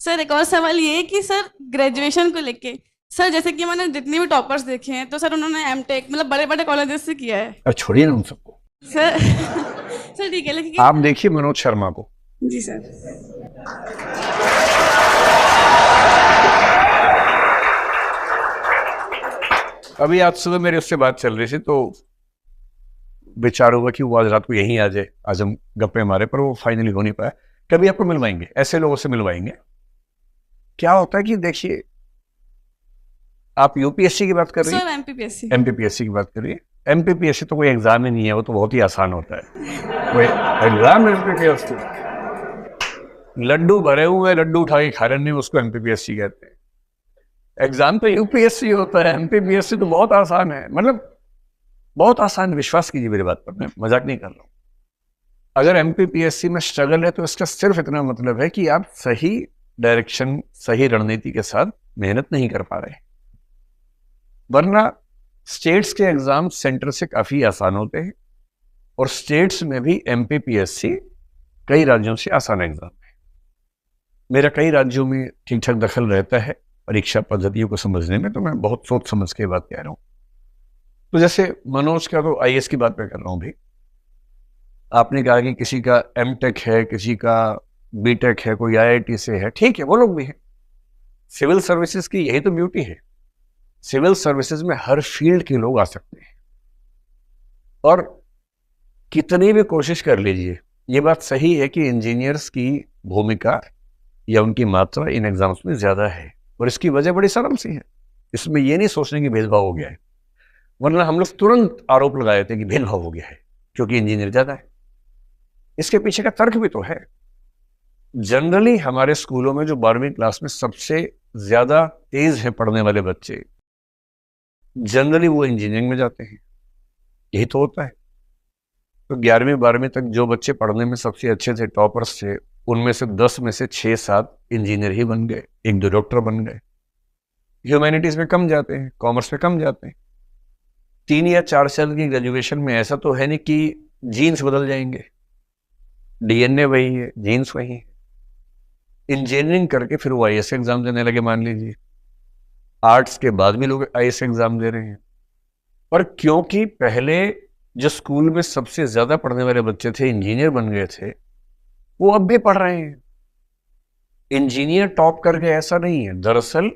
Sir एक और सवाल ये है कि सर ग्रेजुएशन को लेके, सर जैसे कि मैंने जितने भी टॉपर्स देखे हैं तो सर उन्होंने एमटेक मतलब बड़े बड़े कॉलेजेस से किया है। अब छोड़िए ना उन सबको। सर सर ठीक है लेकिन। आप देखिए मनोज शर्मा को। जी सर। अभी आज सुबह मेरे उससे बात चल रही थी तो विचार हुआ कि वो आज रात को यहीं आ जाए, आज हम गप्पे मारे, पर वो फाइनली हो नहीं पाया। कभी आपको मिलवाएंगे, ऐसे लोगों से मिलवाएंगे। क्या होता है कि देखिए, आप यूपीएससी की बात कर रही सर है, एमपीपीएससी। एमपीपीएससी की बात कर रही है। एमपीपीएससी तो कोई एग्जाम ही नहीं है, वो तो बहुत ही आसान होता है। कोई एग्जाम एमपीपीएससी, लड्डू भरे हुए लड्डू उठा के खा रहे नहीं, उसको एमपीपीएससी कहते हैं। एग्जाम तो यूपीएससी होता है, एमपीपीएससी तो बहुत आसान है, मतलब बहुत आसान। विश्वास कीजिए मेरी बात पर, मैं मजाक नहीं कर रहा हूँ। अगर एमपीपीएससी में स्ट्रगल है तो इसका सिर्फ इतना मतलब है कि आप सही डायरेक्शन, सही रणनीति के साथ मेहनत नहीं कर पा रहे। वरना स्टेट्स के एग्जाम सेंटर से काफी आसान होते हैं, और स्टेट्स में भी एमपीपीएससी कई राज्यों से आसान एग्जाम है। मेरा कई राज्यों में ठीक ठाक दखल रहता है परीक्षा पद्धतियों को समझने में, तो मैं बहुत सोच समझ के बात कह रहा हूं। तो जैसे मनोज का, तो आईएएस की बात मैं कर रहा हूं भी। आपने कहा कि किसी का एमटेक है, किसी का बीटेक है, कोई आईआईटी से है, ठीक है, वो लोग भी हैं। सिविल सर्विसेज की यही तो ब्यूटी है। सिविल सर्विसेज में हर फील्ड के लोग आ सकते हैं, और कितनी भी कोशिश कर लीजिए, ये बात सही है कि इंजीनियर्स की भूमिका या उनकी मात्रा इन एग्जाम्स में ज्यादा है, और इसकी वजह बड़ी सरल सी है। इसमें यह नहीं सोचने की भेदभाव हो गया है, वरना हम लोग तुरंत आरोप लगाए थे कि भेदभाव हो गया है क्योंकि इंजीनियर ज्यादा है। इसके पीछे का तर्क भी तो है। जनरली हमारे स्कूलों में जो 12वीं क्लास में सबसे ज्यादा तेज है पढ़ने वाले बच्चे, जनरली वो इंजीनियरिंग में जाते हैं। यही तो होता है। तो 11वीं 12वीं तक जो बच्चे पढ़ने में सबसे अच्छे थे, टॉपर्स थे, उनमें से 10 में से 6-7 इंजीनियर ही बन गए, 1-2 डॉक्टर बन गए। ह्यूमैनिटीज में कम जाते हैं, कॉमर्स में कम जाते हैं। 3 या 4 साल की ग्रेजुएशन में ऐसा तो है नहीं कि जीन्स बदल जाएंगे। डीएनए वही है, जीन्स वही है। इंजीनियरिंग करके फिर वो आईएएस एग्जाम देने लगे, मान लीजिए। आर्ट्स के बाद भी लोग आईएएस एग्जाम दे रहे हैं। पर क्योंकि पहले जो स्कूल में सबसे ज्यादा पढ़ने वाले बच्चे थे इंजीनियर बन गए थे, वो अब भी पढ़ रहे हैं। इंजीनियर टॉप कर गए ऐसा नहीं है। दरअसल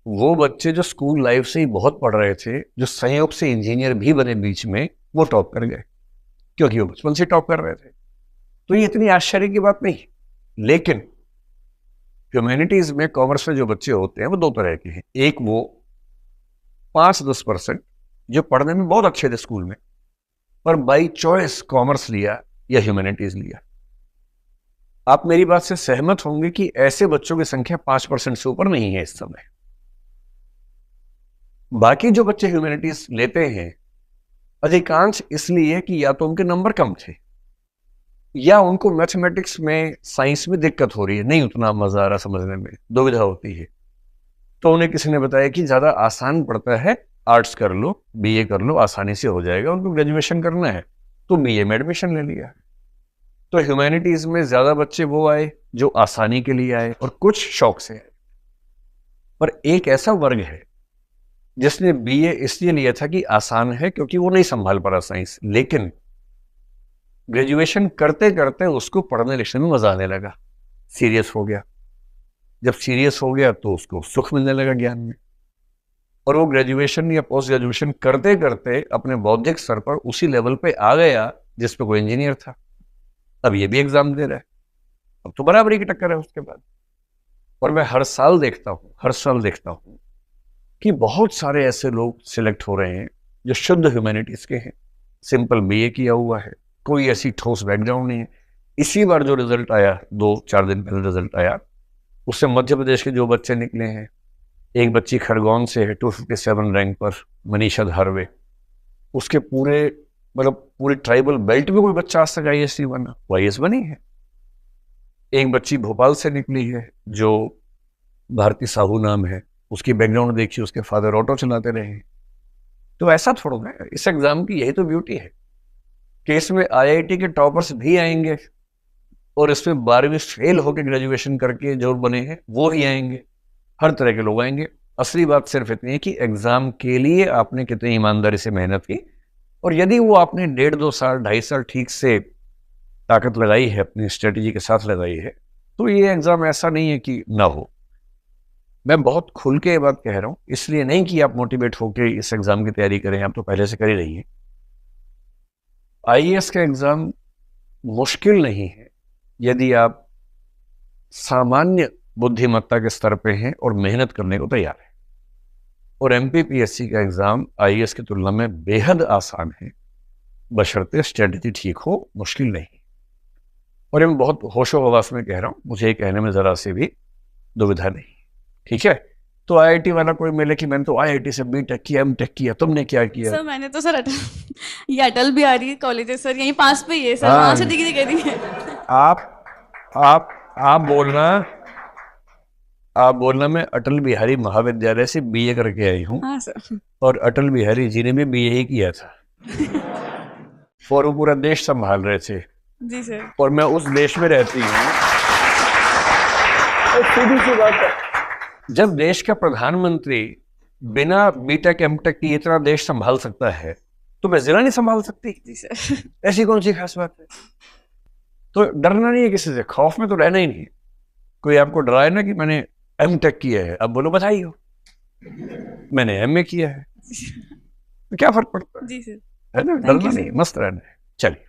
वो बच्चे जो स्कूल लाइफ से ही बहुत पढ़ रहे थे, जो संयोग से इंजीनियर भी बने बीच में, वो टॉप कर गए क्योंकि वो बचपन से टॉप कर रहे थे। तो ये इतनी आश्चर्य की बात नहीं। लेकिन ह्यूमैनिटीज में, कॉमर्स में जो बच्चे होते हैं वो दो तरह के हैं। एक वो 5-10% जो पढ़ने में बहुत अच्छे थे स्कूल में, पर बाई चॉइस कॉमर्स लिया या ह्यूमैनिटीज लिया। आप मेरी बात से सहमत होंगे कि ऐसे बच्चों की संख्या 5% से ऊपर नहीं है इस समय। बाकी जो बच्चे ह्यूमैनिटीज लेते हैं, अधिकांश इसलिए कि या तो उनके नंबर कम थे, या उनको मैथमेटिक्स में, साइंस में दिक्कत हो रही है, नहीं उतना मजा आ रहा समझने में, दुविधा होती है। तो उन्हें किसी ने बताया कि ज्यादा आसान पड़ता है, आर्ट्स कर लो, बीए कर लो, आसानी से हो जाएगा। उनको ग्रेजुएशन करना है तो बीए में एडमिशन ले लिया। तो ह्यूमैनिटीज में ज्यादा बच्चे वो आए जो आसानी के लिए आए, और कुछ शौक से आए। पर एक ऐसा वर्ग है जिसने बीए इसलिए लिया था कि आसान है, क्योंकि वो नहीं संभाल पा रहा साइंस, लेकिन ग्रेजुएशन करते करते उसको पढ़ने लिखने में मजा आने लगा, सीरियस हो गया। जब सीरियस हो गया तो उसको सुख मिलने लगा ज्ञान में, और वो ग्रेजुएशन या पोस्ट ग्रेजुएशन करते करते अपने बौद्धिक स्तर पर उसी लेवल पे आ गया जिस पे कोई इंजीनियर था। अब ये भी एग्जाम दे रहा है, अब तो बराबरी की टक्कर है उसके बाद। और मैं हर साल देखता हूँ कि बहुत सारे ऐसे लोग सिलेक्ट हो रहे हैं जो शुद्ध ह्यूमैनिटीज के हैं, सिंपल बीए किया हुआ है, कोई ऐसी ठोस बैकग्राउंड नहीं है। इसी बार जो रिजल्ट आया, 2-4 दिन पहले रिजल्ट आया, उससे मध्य प्रदेश के जो बच्चे निकले हैं, एक बच्ची खरगोन से है 257 रैंक पर, मनीषा धारवे। उसके पूरे, मतलब पूरी ट्राइबल बेल्ट में कोई बच्चा आज तक आईएएस नहीं बना, वो आईएएस बनी है। एक बच्ची भोपाल से निकली है जो भारती साहू नाम है, उसकी बैकग्राउंड देखिए, उसके फादर ऑटो चलाते रहे हैं। तो ऐसा थोड़ा है, इस एग्जाम की यही तो ब्यूटी है कि इसमें आईआईटी के टॉपर्स भी आएंगे, और इसमें 12वीं फेल होकर ग्रेजुएशन करके जो बने हैं वो ही आएंगे, हर तरह के लोग आएंगे। असली बात सिर्फ इतनी है कि एग्जाम के लिए आपने कितनी ईमानदारी से मेहनत की, और यदि वो आपने 1.5-2 साल 2.5 साल ठीक से ताकत लगाई है, अपनी स्ट्रेटेजी के साथ लगाई है, तो ये एग्जाम ऐसा नहीं है कि ना हो। मैं बहुत खुल के ये बात कह रहा हूं, इसलिए नहीं कि आप मोटिवेट होकर इस एग्जाम की तैयारी करें, आप तो पहले से कर ही रही हैं। आईएएस का एग्जाम मुश्किल नहीं है यदि आप सामान्य बुद्धिमत्ता के स्तर पे हैं और मेहनत करने को तैयार हैं। और एमपीपीएससी का एग्जाम आईएएस की तुलना में बेहद आसान है, बशर्ते स्ट्रेटजी ठीक हो, मुश्किल नहीं। और ये मैं बहुत होशो हवास में कह रहा हूं, मुझे ये कहने में जरा से भी दुविधा नहीं, ठीक है। तो आईआईटी वाला कोई मिले कि मैंने तो आईआईटी से बीटेक किया, एमटेक किया, तुमने क्या किया? सर मैंने तो सर अटल ये अटल बिहारी कॉलेज है सर, यहीं पास पे ही है सर, हाँ। वहां से डिग्री करी है। आप बोलना मैं अटल बिहारी महाविद्यालय से बीए करके आई हूँ, हाँ सर। और अटल बिहारी जी ने भी बीए ही किया था और वो पूरा देश संभाल रहे थे। जी सर। और मैं उस देश में रहती हूँ। सीधी सी बात है, जब देश का प्रधानमंत्री बिना बीटेक एमटेक की इतना देश संभाल सकता है, तो मैं जिला नहीं संभाल सकती? जी सर। ऐसी कौन सी खास बात है? तो डरना नहीं है किसी से, खौफ में तो रहना ही नहीं। कोई आपको डराए ना कि मैंने एमटेक किया है, अब बोलो बधाई हो, मैंने एमए किया है, तो क्या फर्क पड़ता है? जी सर। है ना, डरना नहीं, मस्त रहना है। चलिए।